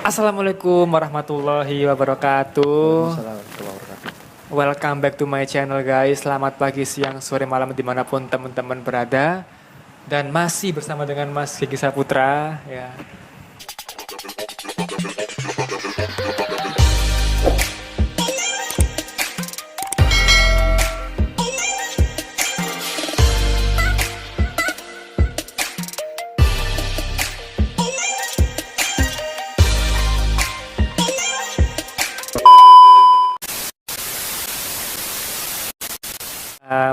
Assalamualaikum warahmatullahi wabarakatuh. Waalaikumsalam warahmatullahi wabarakatuh. Welcome back to my channel guys. Selamat pagi, siang, sore, malam dimanapun teman-teman berada. Dan masih bersama dengan Mas Gigi Saputra ya.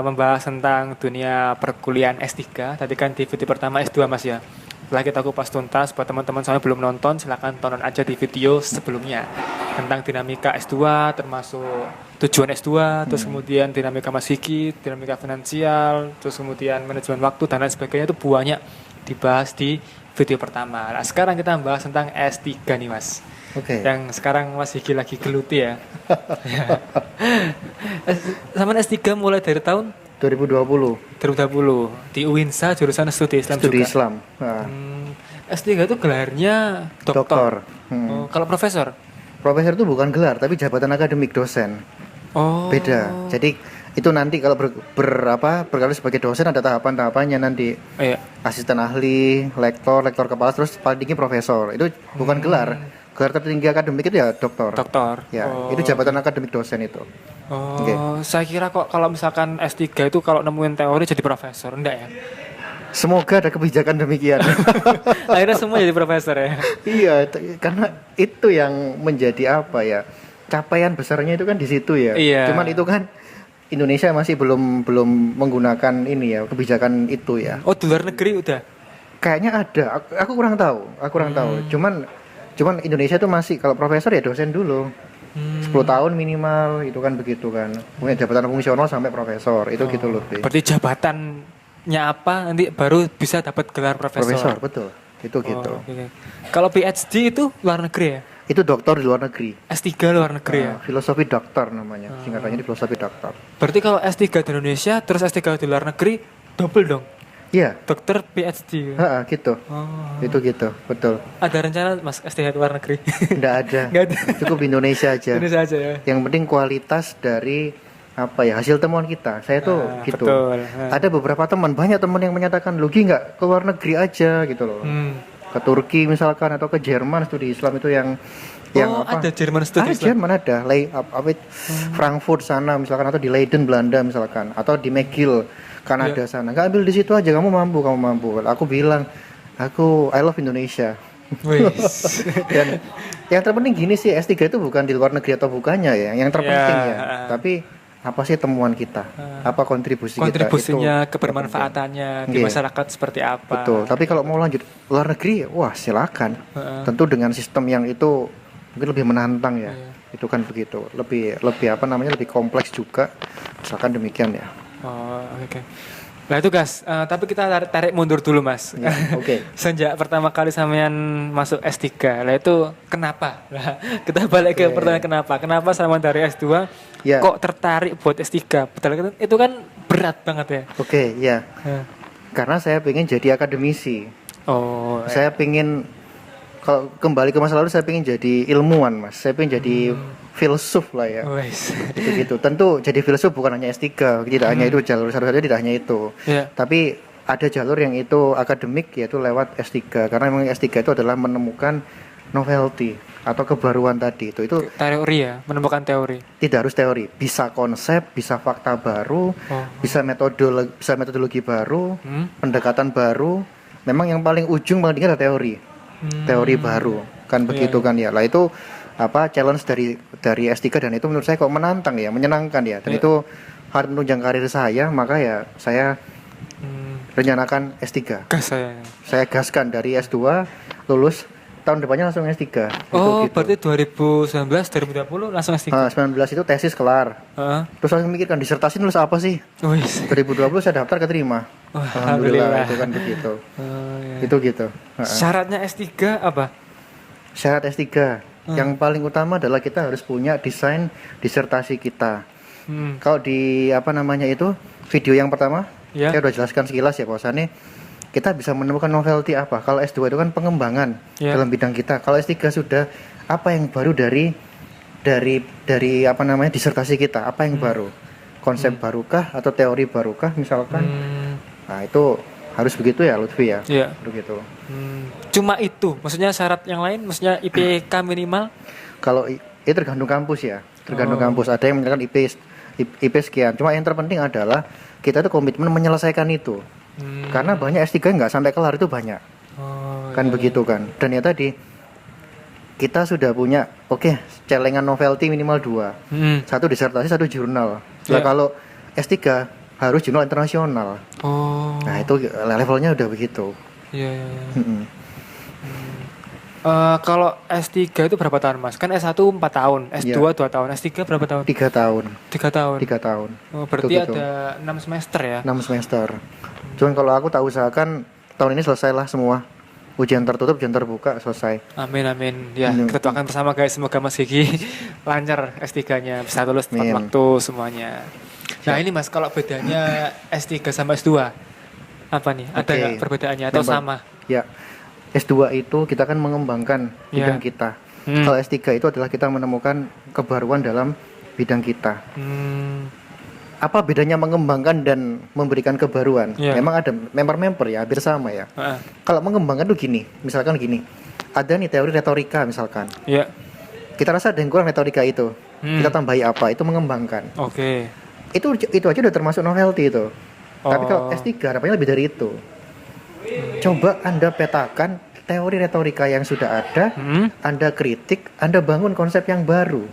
Membahas tentang dunia perkuliahan S3. Tadi kan di video pertama S2 Mas ya. Setelah kita kupas tuntas, buat teman-teman soalnya belum nonton, silahkan tonton aja di video sebelumnya tentang dinamika S2, termasuk tujuan S2, terus kemudian dinamika Mas Gigi, dinamika finansial, terus kemudian manajemen waktu dan lain sebagainya, itu banyak dibahas di video pertama. Nah, sekarang kita membahas tentang S3 nih Mas. Oke. Yang sekarang Mas Gigi lagi geluti ya. Sama S3 mulai dari tahun 2020 2020 di UINSA jurusan studi Islam studi juga. Islam. Nah, S3 itu gelarnya doktor. Oh, kalau profesor? Profesor itu bukan gelar tapi jabatan akademik dosen. Oh. Beda. Jadi itu nanti kalau berkarir sebagai dosen ada tahapan-tahapannya nanti. Iya. Asisten ahli, lektor kepala, terus paling tinggi profesor. Itu bukan gelar. Gelar tertinggi akademik itu ya doktor. Doktor. Ya, Oh. itu jabatan akademik dosen itu. Oh, Oke. saya kira kok kalau misalkan S3 itu kalau nemuin teori jadi profesor, enggak ya? Semoga ada kebijakan demikian. Akhirnya semua jadi profesor ya. Iya, karena itu yang menjadi apa ya? Capaian besarnya itu kan di situ ya. Iya. Cuman itu kan Indonesia masih belum menggunakan ini ya, kebijakan itu ya. Oh, di luar negeri udah. Kayaknya ada. Aku kurang tahu. Cuman Indonesia itu masih kalau profesor ya dosen dulu. 10 tahun minimal itu kan begitu kan. Punya jabatan fungsional sampai profesor. Itu gitu loh. Be. Berarti jabatannya apa nanti baru bisa dapat gelar profesor. Profesor, betul. Itu gitu. Oke. Kalau PhD itu luar negeri ya? Itu doktor di luar negeri. S3 luar negeri ya? Filosofi doktor namanya. Singkatannya di filosofi doktor. Berarti kalau S3 di Indonesia terus S3 di luar negeri double dong? Iya. Dokter PhD. Gitu. Oh. Itu gitu, betul. Ada rencana Mas S3 di luar negeri? Nggak ada. Nggak ada. Cukup di Indonesia aja. Indonesia aja ya? Yang penting kualitas dari apa ya, hasil temuan kita. Saya tuh gitu. Betul. Ada beberapa banyak teman yang menyatakan, "Lu nggak ke luar negeri aja," gitu loh. Ke Turki misalkan atau ke Jerman studi Islam itu yang apa? Ada Jerman studi Islam. Jerman ada. Frankfurt sana misalkan, atau di Leiden Belanda misalkan, atau di McGill Kanada sana. Nggak ambil di situ aja, kamu mampu. Aku bilang, I love Indonesia. Dan yang terpenting gini sih, S3 itu bukan di luar negeri atau bukannya ya. Yang terpenting ya. Tapi apa sih temuan kita? Apa kontribusinya, kita? kebermanfaatannya di masyarakat seperti apa? Betul. Tapi kalau mau lanjut luar negeri, wah silakan. Tentu dengan sistem yang itu mungkin lebih menantang ya. Itu kan begitu. Lebih lebih kompleks juga. Misalkan demikian ya. Oh, oke. Nah itu guys, tapi kita tarik mundur dulu Mas. Ya, oke. Sejak pertama kali sampean masuk S3, lah itu kenapa? Nah, kita balik ke pertanyaan kenapa? Kenapa sampean dari S2 kok tertarik buat S3? Padahal itu kan berat banget ya. Oke, ya. Karena saya pengen jadi akademisi. Oh. Saya pengen, kalau kembali ke masa lalu, saya pengen jadi ilmuwan Mas. Saya pengen jadi filsuf lah ya. Gitu. Tentu jadi filsuf bukan hanya S3, tidak hanya itu jalur satu-satunya, tidak hanya itu. Tapi ada jalur yang itu akademik, yaitu lewat S3. Karena memang S3 itu adalah menemukan novelty atau kebaruan tadi. Itu teori ya, menemukan teori. Tidak harus teori, bisa konsep, bisa fakta baru, bisa metodologi baru, pendekatan baru. Memang yang paling ujung paling tinggi adalah teori baru. Kan begitu kan ya. Lah itu challenge dari S3, dan itu menurut saya kok menantang ya, menyenangkan ya, dan itu hal penunjang karir saya, maka ya saya rencanakan S3. Saya gaskan dari S2 lulus tahun depannya langsung S3. Oh, gitu. Berarti 2019 langsung S3. 19 itu tesis kelar. Terus langsung mikirkan disertasi nulis apa sih? 2020 saya daftar keterima. Alhamdulillah, itu kan begitu. Itu gitu. Syaratnya S3 apa? Syarat S3 yang paling utama adalah kita harus punya desain disertasi kita. Kalau di itu video yang pertama, saya udah jelaskan sekilas ya bahwasannya kita bisa menemukan novelty apa. Kalau S2 itu kan pengembangan dalam bidang kita. Kalau S3 sudah apa yang baru dari apa namanya disertasi kita, apa yang baru, konsep barukah atau teori barukah misalkan. Nah itu harus begitu ya Lutfi ya. Begitu. Cuma itu, maksudnya syarat yang lain, maksudnya IPK minimal? Kalau itu tergantung kampus ya, tergantung kampus. Ada yang menyatakan IP sekian. Cuma yang terpenting adalah kita itu komitmen menyelesaikan itu. Karena banyak S3 nggak sampai kelar itu banyak. Kan begitu kan. Dan ya tadi kita sudah punya celengan novelty minimal 2. Satu disertasi, satu jurnal. Nah kalau S3 harus jurnal internasional. Nah itu levelnya udah begitu. Kalau S3 itu berapa tahun Mas? Kan S1 4 tahun, S2 2 tahun, S3 berapa tahun? 3 tahun. 3 tahun. Oh, berarti gitu. ada 6 semester ya? 6 semester. Cuman kalau aku tak usahakan tahun ini selesailah semua. Ujian tertutup, ujian terbuka, selesai. Amin. Ya, kita doakan bersama guys. Semoga Mas Gigi lancar S3-nya, bisa lulus tepat waktu semuanya. Nah ini Mas, kalau bedanya S3 sama S2, apa nih? Ada nggak perbedaannya atau sama? Ya, S2 itu kita kan mengembangkan bidang kita. Kalau S3 itu adalah kita menemukan kebaruan dalam bidang kita. Apa bedanya mengembangkan dan memberikan kebaruan? Memang ada member ya, hampir sama ya. Kalau mengembangkan tuh gini, misalkan gini, ada nih teori retorika misalkan. Kita rasa ada yang kurang retorika itu, kita tambahi apa? Itu mengembangkan. Itu aja udah termasuk novelty itu. Tapi kalau S3 harapannya lebih dari itu. Coba Anda petakan teori retorika yang sudah ada, Anda kritik, Anda bangun konsep yang baru.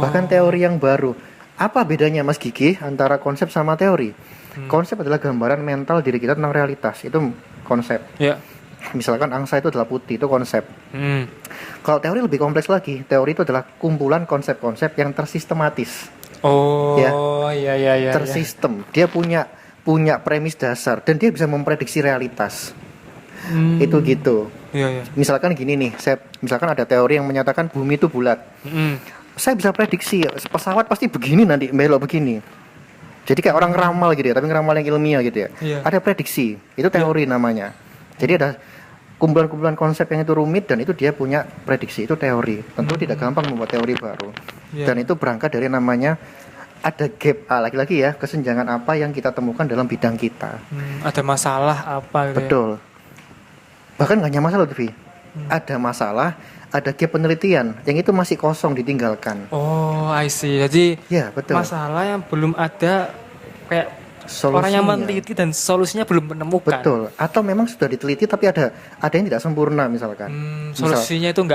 Bahkan teori yang baru. Apa bedanya Mas Gigi antara konsep sama teori? Konsep adalah gambaran mental diri kita tentang realitas. Itu konsep. Misalkan angsa itu adalah putih, itu konsep. Kalau teori lebih kompleks lagi. Teori itu adalah kumpulan konsep-konsep yang tersistematis. Tersistem. Dia punya premis dasar dan dia bisa memprediksi realitas. Itu gitu. Misalkan gini nih, misalkan ada teori yang menyatakan bumi itu bulat. Saya bisa prediksi pesawat pasti begini nanti belok begini. Jadi kayak orang ngeramal gitu ya, tapi ngeramal yang ilmiah gitu ya. Ada prediksi, itu teori namanya. Jadi ada kumpulan-kumpulan konsep yang itu rumit dan itu dia punya prediksi, itu teori. Tentu tidak gampang membuat teori baru. Dan itu berangkat dari namanya ada gap, lagi-lagi ya, kesenjangan apa yang kita temukan dalam bidang kita. Ada masalah apa gitu. Betul. Bahkan nggak hanya masalah tuh, ada masalah, ada gap penelitian yang itu masih kosong ditinggalkan. I see. Jadi betul. Masalah yang belum ada kayak solusinya. Orang yang meneliti dan solusinya belum menemukan. Betul. Atau memang sudah diteliti tapi ada yang tidak sempurna misalkan. Solusinya itu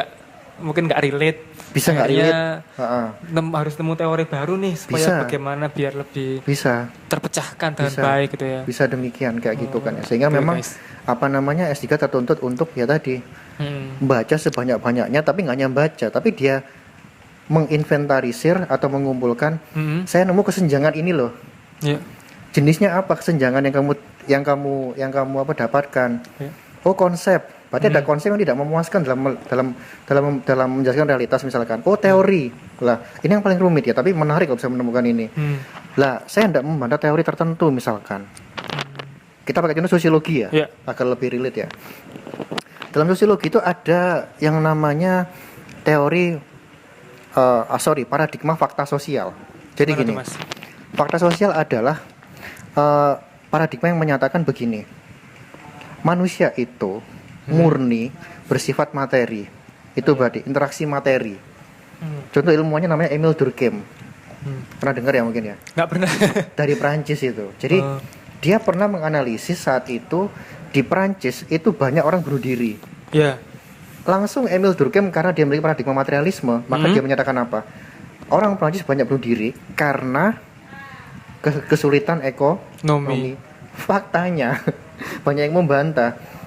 mungkin nggak relate. Bisa nggak relate. Harus nemu teori baru nih supaya bagaimana biar lebih terpecahkan dengan baik gitu ya. Bisa demikian kayak gitu kan ya. Sehingga memang S3 tertuntut untuk ya tadi membaca sebanyak-banyaknya, tapi nggak hanya baca, tapi dia menginventarisir atau mengumpulkan. Saya nemu kesenjangan ini loh. Jenisnya apa kesenjangan yang kamu dapatkan? Konsep. Berarti ada konsep yang tidak memuaskan dalam menjelaskan realitas misalkan. Teori. Lah, ini yang paling rumit ya, tapi menarik kalau bisa menemukan ini. Lah, saya tidak membantah teori tertentu misalkan. Kita pakai contoh sosiologi ya, agar lebih relate ya. Dalam sosiologi itu ada yang namanya teori paradigma fakta sosial. Jadi gini, fakta sosial adalah paradigma yang menyatakan begini. Manusia itu murni bersifat materi. Itu berarti interaksi materi. Contoh ilmuannya namanya Emile Durkheim. Pernah dengar ya mungkin ya? Nggak pernah. Dari Prancis itu. Jadi dia pernah menganalisis saat itu di Prancis itu banyak orang bunuh diri. Langsung Emile Durkheim karena dia memiliki paradigma materialisme, maka dia menyatakan apa? Orang Prancis banyak bunuh diri karena kesulitan ekonomi. Faktanya banyak yang membantah.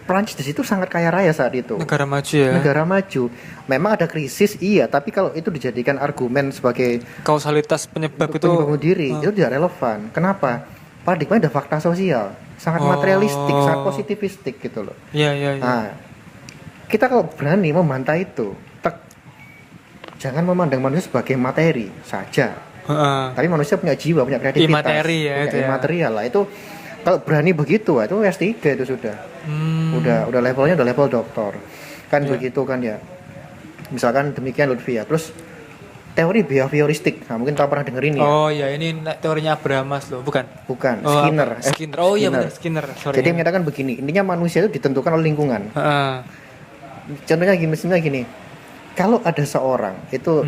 Prancis di situ sangat kaya raya saat itu. Negara maju ya. Negara maju. Memang ada krisis, tapi kalau itu dijadikan argumen sebagai kausalitas penyebab bunuh diri, itu tidak relevan. Kenapa? Paradigma ada fakta sosial, sangat materialistik, sangat positivistik gitu loh. Nah, kita kalau berani membantah itu, jangan memandang manusia sebagai materi saja. Tapi manusia punya jiwa, punya kreativitas, materi ya, punya material lah. Itu Kalau berani begitu itu S3 itu sudah. Udah levelnya udah level doktor. Kan begitu kan ya. Misalkan demikian Lutfi ya. Terus teori behavioristik. Nah, mungkin tahu pernah dengerin ya. Oh ya, ini teorinya Abramas loh, bukan? Bukan, Oh, Skinner. Skinner. Oh iya benar, Skinner. Sorry. Jadi menyatakan begini, intinya manusia itu ditentukan oleh lingkungan. Contohnya misalnya gini. Kalau ada seorang itu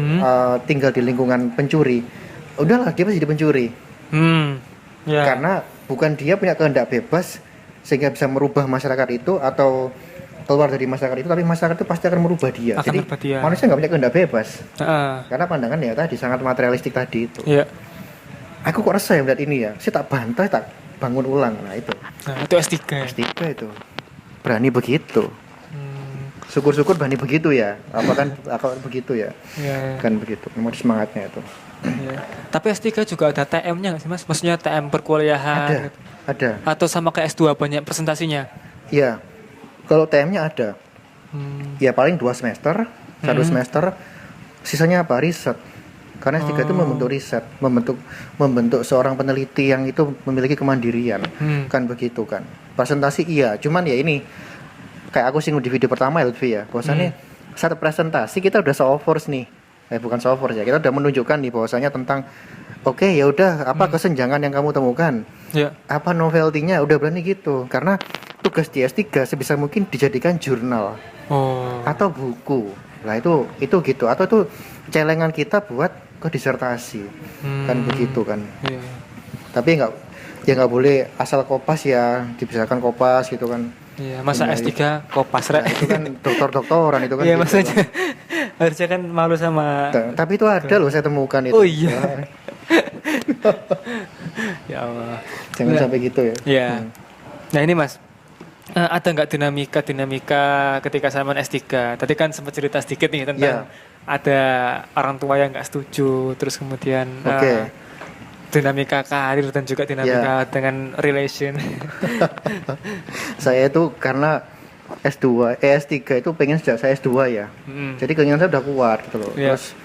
tinggal di lingkungan pencuri, udahlah dia pasti jadi pencuri. Karena bukan dia punya kehendak bebas sehingga bisa merubah masyarakat itu atau keluar dari masyarakat itu, tapi masyarakat itu pasti akan merubah dia. Jadi manusia nggak punya kehendak bebas. Karena pandangan ya tadi sangat materialistik tadi itu. Aku kok resah ya melihat ini ya. Saya tak bantai, tak bangun ulang. Nah itu. Itu S3. S3 itu. Berani begitu. Syukur-syukur berani begitu ya. Apa begitu ya? Kan begitu. Memang semangatnya itu. Tapi S3 juga ada TM-nya nggak sih Mas? Maksudnya TM perkuliahan. Ada. Atau sama kayak S2 banyak presentasinya? Iya. Kalau TM-nya ada. Ya paling 2 semester, 1 semester. Sisanya apa? Riset. Karena S3 itu membentuk riset, membentuk seorang peneliti yang itu memiliki kemandirian. Kan begitu kan. Presentasi iya, cuman ya ini kayak aku singgung di video pertama ya Lutfi ya. Bahwasannya saat presentasi kita udah show of force nih. Bukan show of force ya. Kita udah menunjukkan nih bahwasanya tentang oke, ya udah apa kesenjangan yang kamu temukan? Apa novelty-nya? Udah berani gitu. Karena tugas di S3 sebisa mungkin dijadikan jurnal. Atau buku. Nah itu gitu. Atau itu celengan kita buat ke disertasi. Kan begitu kan. Tapi nggak boleh asal kopas ya, dibisarkan kopas gitu kan. Iya, masa S3 kopas rek. Itu kan doktoran itu kan. Iya, gitu maksudnya kan. harusnya kan malu sama. Tapi itu ada loh saya temukan itu. Oh iya. Ya Allah. Jangan sampai gitu ya. Iya. Nah ini Mas, ada nggak dinamika ketika sama S3? Tadi kan sempat cerita sedikit nih tentang ada orang tua yang nggak setuju, terus kemudian dinamika karir dan juga dinamika dengan relation. Saya itu karena S3 itu pengen sejak saya S2 ya. Jadi keinginan saya udah kuat gitu loh. Terus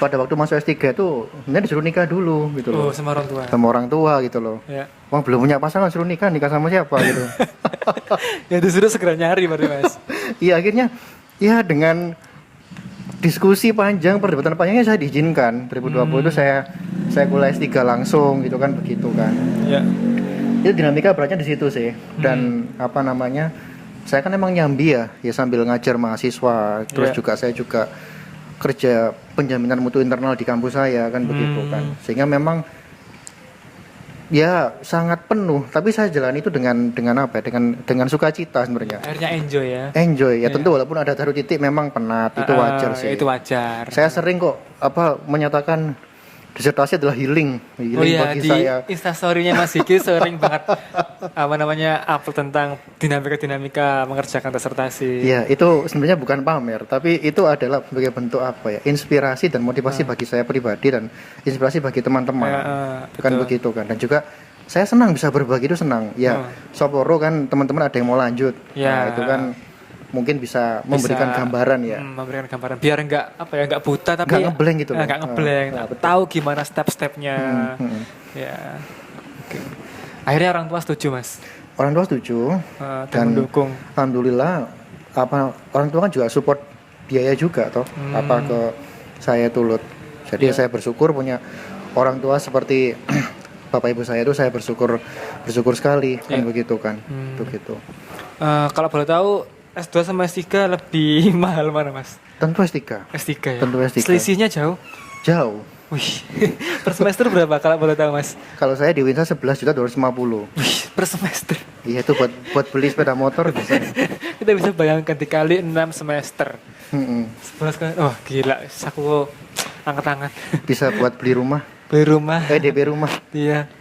pada waktu masuk S3 itu sebenarnya disuruh nikah dulu gitu loh. Sama orang tua. Sama orang tua gitu loh. Wah, belum punya pasangan suruh nikah sama siapa gitu. Ya disuruh segera nyari berarti Mas. Iya, akhirnya ya dengan diskusi panjang, perdebatan panjangnya saya diizinkan. 2020 itu saya kuliah S3 langsung gitu kan, begitu kan. Itu dinamika beratnya di situ sih. Dan saya kan emang nyambi ya sambil ngajar mahasiswa. Terus juga saya juga kerja penjaminan mutu internal di kampus saya kan begitu kan. Sehingga memang ya sangat penuh, tapi saya jalani itu dengan sukacita sebenarnya. Akhirnya enjoy ya. Tentu walaupun ada taruh titik memang penat, itu wajar sih. Itu wajar. Saya sering kok menyatakan disertasi adalah healing bagi saya. Di Instastory-nya Mas Hiki sering banget upload tentang dinamika mengerjakan disertasi. Iya, itu sebenarnya bukan pamer, tapi itu adalah sebagai bentuk inspirasi dan motivasi bagi saya pribadi dan inspirasi bagi teman-teman. Kan begitu kan. Dan juga saya senang bisa berbagi, itu senang. Ya, Soporo kan teman-teman ada yang mau lanjut. Nah, itu kan mungkin bisa memberikan gambaran ya. Memberikan gambaran biar enggak buta tapi enggak ngebleng gitu. Enggak ngebleng. Tahu gimana step-stepnya. Ya. Oke. Akhirnya orang tua setuju, Mas. Orang tua setuju dan mendukung. Alhamdulillah orang tua kan juga support biaya juga toh. Ke saya Tulut. Jadi saya bersyukur punya orang tua seperti bapak ibu saya itu, saya bersyukur sekali kan begitu kan. Begitu. Kalau boleh tahu S2 sama S3 lebih mahal mana Mas? Tentu S3 ya? Tentu S3. Selisihnya jauh? Jauh. Wih, per semester berapa kalau boleh tahu Mas? Kalau saya di Winsa 11.250.000. Wih, per semester? Iya, itu buat beli sepeda motor bisa. Kita bisa bayangkan dikali 6 semester. 11 kali, gila, aku angkat-angkat. Bisa buat beli rumah. DP rumah. Iya.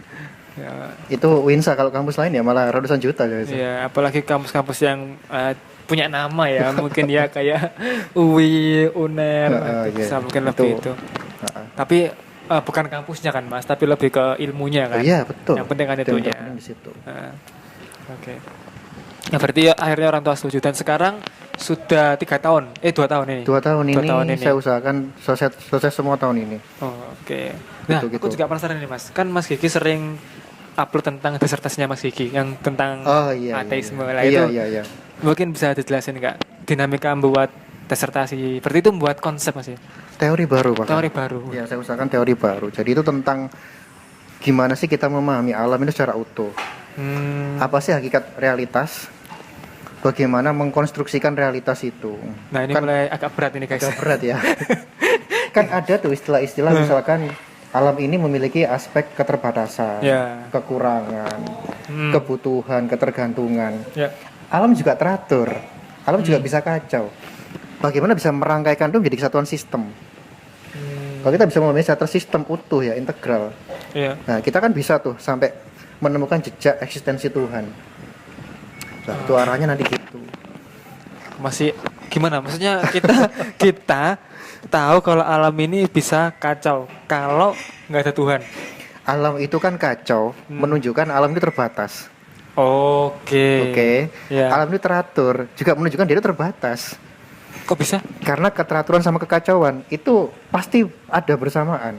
Ya. Itu Winsa, kalau kampus lain ya malah ratusan juta. Iya, apalagi kampus-kampus yang punya nama ya, mungkin ya kayak UI, UNER, bisa mungkin lebih itu. Tapi bukan kampusnya kan Mas, tapi lebih ke ilmunya kan. Iya, betul. Yang penting kan itunya. Di situ. Oke. Nah, berarti akhirnya orang tua setuju dan sekarang sudah 2 tahun ini. 2 tahun ini saya usahakan selesai semua tahun ini. Oke. Nah, aku juga penasaran nih Mas. Kan Mas Gigi sering upload tentang disertasinya Mas Gigi yang tentang ateisme lah iya, itu. iya. Mungkin bisa dijelasin Kak, dinamika membuat disertasi seperti itu membuat konsep Mas ya. Teori baru Pak. Teori baru. Ya, saya usahakan teori baru. Jadi itu tentang gimana sih kita memahami alam itu secara utuh. Apa sih hakikat realitas? Bagaimana mengkonstruksikan realitas itu? Nah, ini kan, mulai agak berat ini guys. agak berat ya. Kan ada tuh istilah-istilah misalkan alam ini memiliki aspek keterbatasan, kekurangan, kebutuhan, ketergantungan. Alam juga teratur. Alam juga bisa kacau. Bagaimana bisa merangkaikan itu menjadi kesatuan sistem? Kalau kita bisa memahami secara sistem utuh ya, integral. Nah, kita kan bisa tuh sampai menemukan jejak eksistensi Tuhan. Nah, itu arahnya nanti gitu. Masih gimana? Maksudnya kita tahu kalau alam ini bisa kacau kalau nggak ada Tuhan. Alam itu kan kacau, menunjukkan alam itu terbatas. Oke. Ya. Alam itu teratur, juga menunjukkan dia itu terbatas. Kok bisa? Karena keteraturan sama kekacauan itu pasti ada bersamaan.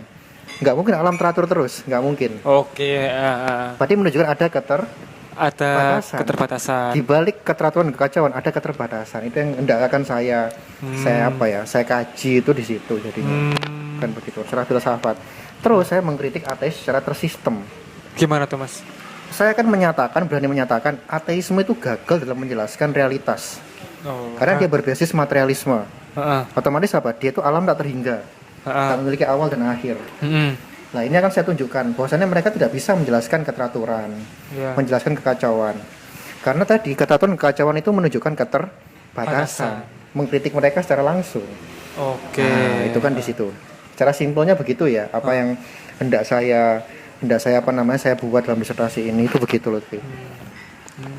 Nggak mungkin alam teratur terus, nggak mungkin. Oke. Berarti menunjukkan ada keterbatasan. Di balik keteraturan dan kekacauan ada keterbatasan. Itu yang hendak akan saya kaji itu di situ jadinya. Kan begitu secara filsafat. Terus saya mengkritik ateis secara tersistem. Gimana tuh Mas? Saya kan berani menyatakan ateisme itu gagal dalam menjelaskan realitas. Karena dia berbasis materialisme. Otomatis apa? Dia itu alam tak terhingga. Tak memiliki awal dan akhir. Nah, ini akan saya tunjukkan bahwasannya mereka tidak bisa menjelaskan keteraturan, menjelaskan kekacauan. Karena tadi keteraturan kekacauan itu menunjukkan keterbatasan, mengkritik mereka secara langsung. Nah, itu kan di situ. Cara simpelnya begitu ya. Apa yang hendak saya buat dalam disertasi ini itu begitu loh.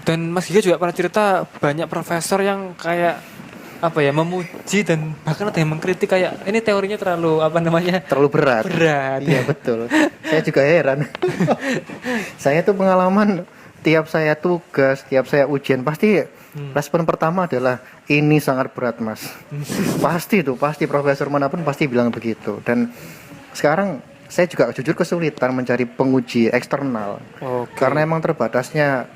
Dan Mas Giga juga pernah cerita banyak profesor yang kayak memuji dan bahkan ada yang mengkritik kayak ini teorinya terlalu berat. Iya betul. Saya juga heran. Saya tuh pengalaman tiap saya tugas, tiap saya ujian pasti respon pertama adalah ini sangat berat Mas. Pasti profesor manapun pasti bilang begitu. Dan sekarang saya juga jujur kesulitan mencari penguji eksternal. Karena emang terbatasnya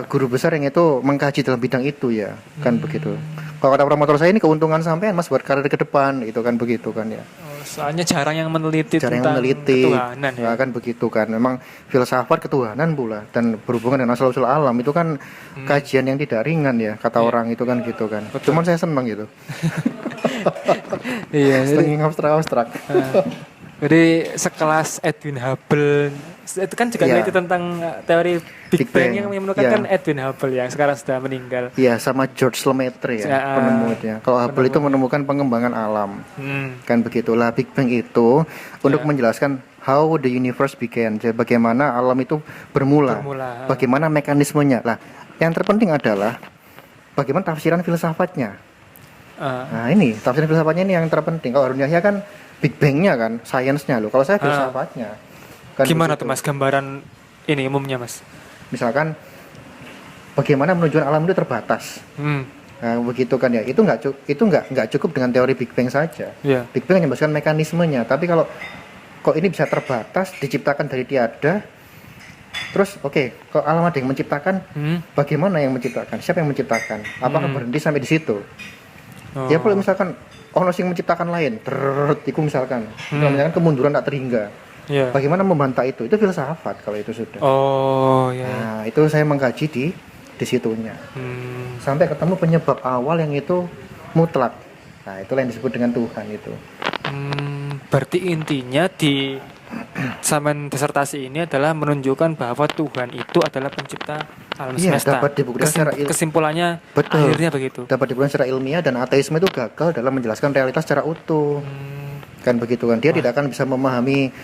guru besar yang itu mengkaji dalam bidang itu ya, kan begitu. Kalau kata promotor saya ini keuntungan sampean Mas buat karir ke depan, itu kan begitu kan ya. Soalnya jarang yang meneliti tentang ketuhanan ya. Kan begitu kan. Memang filsafat ketuhanan pula dan berhubungan dengan asal-usul alam itu kan kajian yang tidak ringan ya, kata orang itu kan gitu kan. Cuman saya senang gitu. Iya, seneng abstrak. Jadi sekelas Edwin Hubble itu kan juga meneliti tentang teori Big Bang yang menemukan Edwin Hubble yang sekarang sudah meninggal. Iya, sama George Lemaitre penemunya. Kalau Hubble itu menemukan pengembangan alam. Kan begitulah Big Bang itu untuk menjelaskan how the universe began. Jadi bagaimana alam itu bermula. Bagaimana mekanismenya. Lah, yang terpenting adalah bagaimana tafsiran filsafatnya. Nah, ini tafsiran filsafatnya ini yang terpenting. Kalau Harun Yahya kan Big Bang-nya kan, sainsnya loh. Kalau saya filsafatnya. Kan gimana tuh Mas gambaran ini umumnya Mas? Misalkan bagaimana menunjukkan alam itu terbatas. Nah, begitu kan ya. Itu nggak cukup dengan teori Big Bang saja. Big Bang hanya menjelaskan mekanismenya. Tapi kalau kok ini bisa terbatas, diciptakan dari tiada. Terus kalau alam ada yang menciptakan, bagaimana yang menciptakan? Siapa yang menciptakan? Apakah berhenti sampai di situ? Ya kalau misalkan ono sing menciptakan lain, itu misalkan kemunduran tak terhingga. Bagaimana membantah itu? Itu filsafat kalau itu sudah. Nah, itu saya mengkaji di situnya. Sampai ketemu penyebab awal yang itu mutlak. Nah, itulah yang disebut dengan Tuhan itu. Berarti intinya di zaman disertasi ini adalah menunjukkan bahwa Tuhan itu adalah pencipta alam semesta. Dapat dibuktikan secara kesimpulannya akhirnya begitu. Dapat dibuktikan secara ilmiah dan ateisme itu gagal dalam menjelaskan realitas secara utuh. Kan begitu kan. Dia tidak akan bisa memahami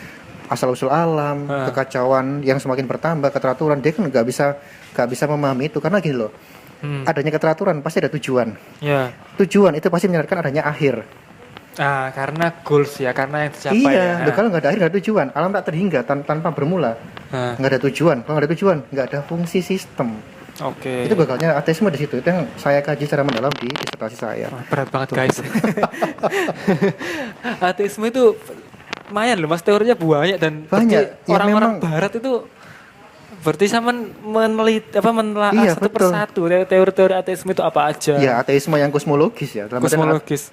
asal-usul alam, kekacauan yang semakin bertambah, keteraturan. Dia kan nggak bisa memahami itu karena gini loh. Adanya keteraturan pasti ada tujuan. Tujuan itu pasti menyarankan adanya akhir. Karena goals ya, karena yang dicapai. Kalau nggak ada akhir nggak ada tujuan. Alam tak terhingga tanpa bermula. Nggak ada tujuan. Kalau nggak ada tujuan, nggak ada fungsi sistem. Itu gagalnya ateisme di situ. Itu yang saya kaji secara mendalam di disertasi saya. Berat banget guys. Ateisme itu lumayan loh Mas, teorinya banyak dan orang-orang barat itu Berarti sama menelaah Iya, satu betul. persatu teori-teori ateisme itu apa aja? Ya, ateisme yang kosmologis ya. Dalam artian Kosmologis.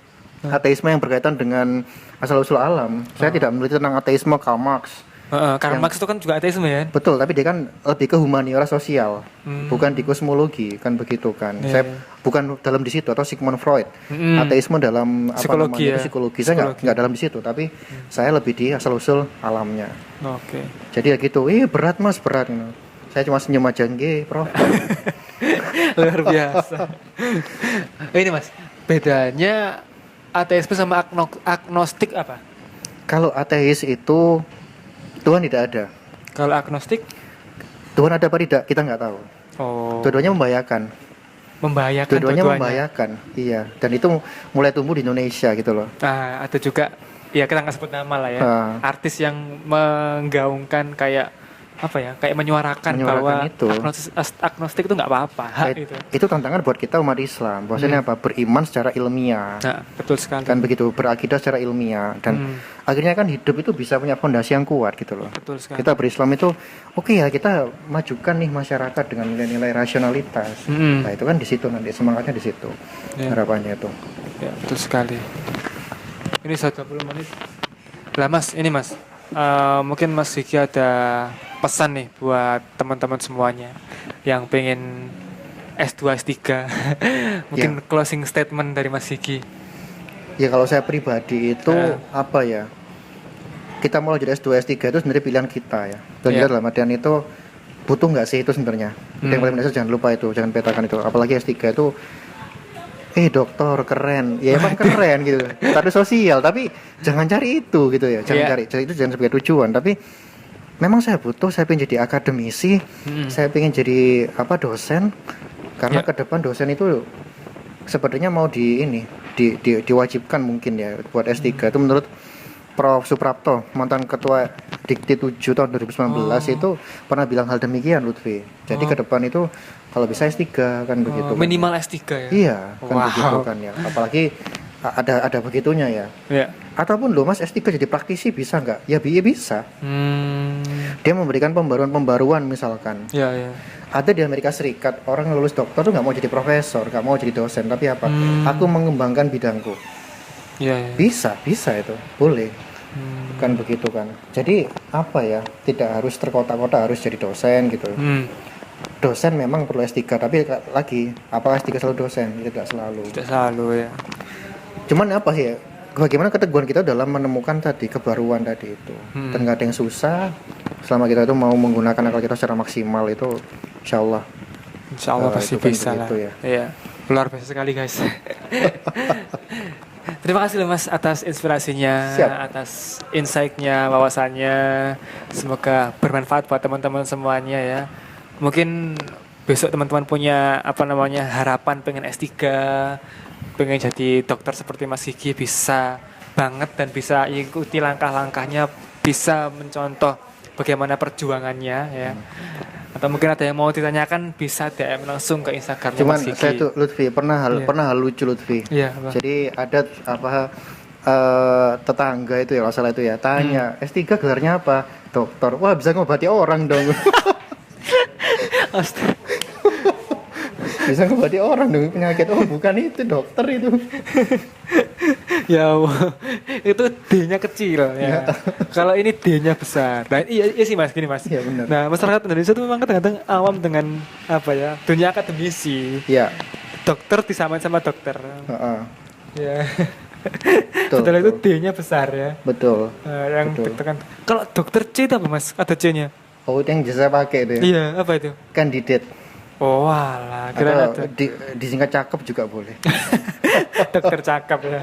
ateisme yang berkaitan dengan asal-usul alam. Saya tidak meneliti tentang ateisme Karl Marx. Karl Marx itu kan juga ateisme ya? Betul, tapi dia kan lebih ke humaniora sosial, bukan di kosmologi, kan begitu kan. Iya, Saya bukan dalam di situ atau Sigmund Freud. Ateisme dalam Psikologi ya? itu psikologi. Saya nggak dalam di situ, tapi saya lebih di asal-usul alamnya. Oke. Jadi ya gitu, berat mas, berat. Gitu. Saya cuma senyum aja, nggih, Prof. Luar biasa. Ini mas, bedanya ateisme sama agnostik apa? Kalau ateis itu Tuhan tidak ada. Kalau agnostik? Tuhan ada apa tidak? Kita nggak tahu. Oh. Dua-duanya membahayakan. Membahayakan. Dua-duanya membahayakan. Iya. Dan itu mulai tumbuh di Indonesia gitu loh. Nah, ada juga, ya kita nggak sebut nama lah ya. Artis yang menggaungkan kayak apa ya? Kayak menyuarakan bahwa itu. agnostik itu nggak apa-apa. Itu tantangan buat kita umat Islam. Bahwasanya apa? Beriman secara ilmiah. Nah, betul sekali. Kan begitu, berakidah secara ilmiah dan akhirnya kan hidup itu bisa punya fondasi yang kuat gitu loh. Betul sekali. Kita berislam itu oke ya, kita majukan nih masyarakat dengan nilai-nilai rasionalitas. Nah, itu kan di situ nanti semangatnya di situ. Harapannya itu. Ya, betul sekali. Ini 20 menit. Lah Mas, ini Mas. Mungkin Mas Gigi ada pesan nih buat teman-teman semuanya yang pengen S2, S3. Mungkin closing statement dari Mas Gigi. Ya kalau saya pribadi itu apa ya? Kita mau jadi S2, S3 itu sebenarnya pilihan kita ya. Dan kita dalam artian itu butuh nggak sih itu sebenarnya? Yang paling mendasar jangan lupa itu, jangan petakan itu. Apalagi S3 itu dokter keren, ya emang keren gitu. Status sosial, tapi jangan cari itu gitu ya. Jangan cari itu, jangan sebagai tujuan. Tapi memang saya pengen jadi akademisi, saya pengen jadi dosen. Karena ke depan dosen itu sepertinya mau diwajibkan mungkin ya buat S3 itu menurut Prof. Suprapto, mantan ketua Dikti 7 tahun 2019 itu pernah bilang hal demikian Lutfi. Jadi ke depan itu kalau bisa S3 kan begitu. Minimal kan. S3 ya. Iya, kan begitu kan ya. Apalagi ada begitunya ya. Ataupun Mas S3 jadi praktisi bisa nggak? Ya bisa. Dia memberikan pembaruan misalkan. Ada di Amerika Serikat orang lulus dokter tuh nggak mau jadi profesor, nggak mau jadi dosen, tapi apa? Aku mengembangkan bidangku. Bisa itu, boleh. Kan begitu kan. Jadi apa ya? Tidak harus terkotak-kotak harus jadi dosen gitu. Dosen memang perlu S3, tapi lagi apakah S3 selalu dosen? Tidak selalu. Tidak selalu ya. Cuman apa sih ya? Bagaimana keteguhan kita dalam menemukan tadi kebaruan tadi itu. Dan nggak ada yang susah. Selama kita itu mau menggunakan akal kita secara maksimal itu, insya Allah pasti bisa lah. Ya. Luar biasa sekali guys. Terima kasih loh Mas atas inspirasinya, atas insight-nya, wawasannya. Semoga bermanfaat buat teman-teman semuanya ya. Mungkin besok teman-teman punya harapan pengen S3, pengen jadi dokter seperti Mas Gigi, bisa banget dan bisa ikuti langkah-langkahnya, bisa mencontoh bagaimana perjuangannya ya. Atau mungkin ada yang mau ditanyakan bisa DM langsung ke Instagram Cuman Mas Gigi. Saya tuh Lutfi pernah hal lucu Lutfi. Jadi ada tetangga itu ya masalah itu ya tanya S3 gelarnya apa? Dokter. Wah, bisa ngobati orang dong. Bisa ngobati orang dong penyakit. Oh, bukan itu dokter itu. Ya itu D-nya kecil ya. Kalau ini D-nya besar. Nah, iya sih Mas, gini Mas. Iya benar. Nah, masyarakat Indonesia itu memang kadang-kadang awam dengan dunia akademisi. Iya. Dokter disamain sama dokter. Ya. Setelah itu D-nya besar ya. Betul. Yang dokter kan. Kalau dokter C itu apa Mas? Ada C-nya? Oh, itu yang saya pakai itu. Iya, apa itu? Kandidat. Oh, alah, atau disingkat cakep juga boleh. Dokter cakep ya.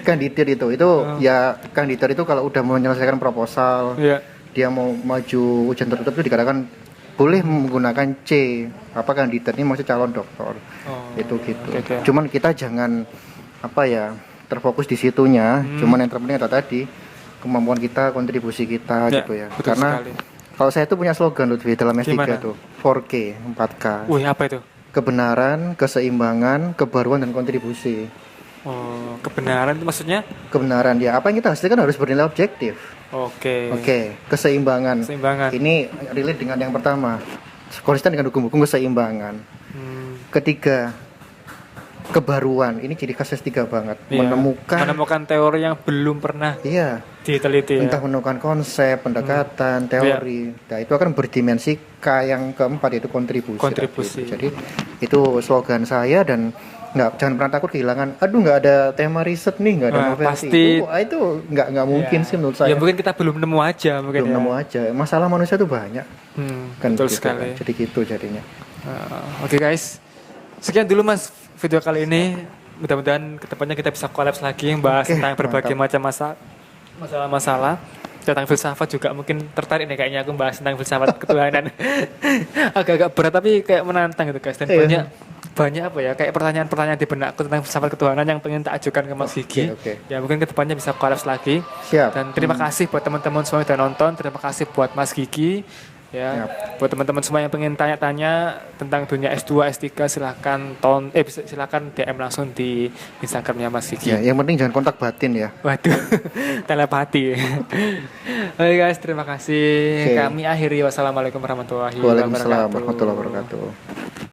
Kandidat itu ya kandidat itu kalau udah menyelesaikan proposal, dia mau maju ujian tertutup itu dikatakan boleh menggunakan C. Kandidat ini maksudnya calon dokter. Itu gitu. Cuman kita jangan terfokus di situnya. Cuman yang terpenting adalah tadi kemampuan kita, kontribusi kita gitu ya. Karena kalau saya itu punya slogan Lutfi dalam S3 tuh 4K, 4K. Wih, apa itu? Kebenaran, keseimbangan, kebaruan dan kontribusi. Oh, kebenaran itu maksudnya? Kebenaran ya, apa yang kita hasilkan harus bernilai objektif. Oke. Oke, keseimbangan. Keseimbangan. Ini relate dengan yang pertama, konsisten dengan hukum-hukum keseimbangan. Ketiga, kebaruan. Ini ciri khas S3 banget. Iya. Menemukan teori yang belum pernah iya, diteliti ya. entah menemukan konsep, pendekatan, teori. Nah, itu akan berdimensi K yang keempat, yaitu kontribusi. Kontribusi. Jadi itu slogan saya, dan jangan pernah takut kehilangan. Aduh, nggak ada tema riset nih, nggak ada novelty. Pasti itu nggak mungkin sih menurut saya. Ya mungkin kita belum nemu aja mungkin. Belum nemu aja. Masalah manusia tuh banyak. Kan Betul gitu, sekali. kan. Jadi gitu jadinya. Oke guys, sekian dulu Mas video kali ini. Mudah-mudahan kedepannya kita bisa kolaps lagi membahas tentang berbagai macam masalah-masalah tentang filsafat juga. Mungkin tertarik nih kayaknya aku bahas tentang filsafat ketuhanan. Agak-agak berat tapi kayak menantang gitu guys, dan banyak apa ya, kayak pertanyaan-pertanyaan di benakku tentang filsafat ketuhanan yang pengen tak ajukan ke Mas Gigi. Ya mungkin kedepannya bisa kolaps lagi. Siap. Dan terima kasih buat teman-teman semua yang udah nonton. Terima kasih buat Mas Gigi. Ya, buat teman-teman semua yang pengen tanya-tanya tentang dunia S2, S3 silakan DM langsung di Instagramnya Mas Gigi. Ya, yang penting jangan kontak batin ya. Waduh, telepati. Oke guys, terima kasih. Kami akhiri. Wassalamualaikum warahmatullahi wabarakatuh. Waalaikumsalam warahmatullahi wabarakatuh.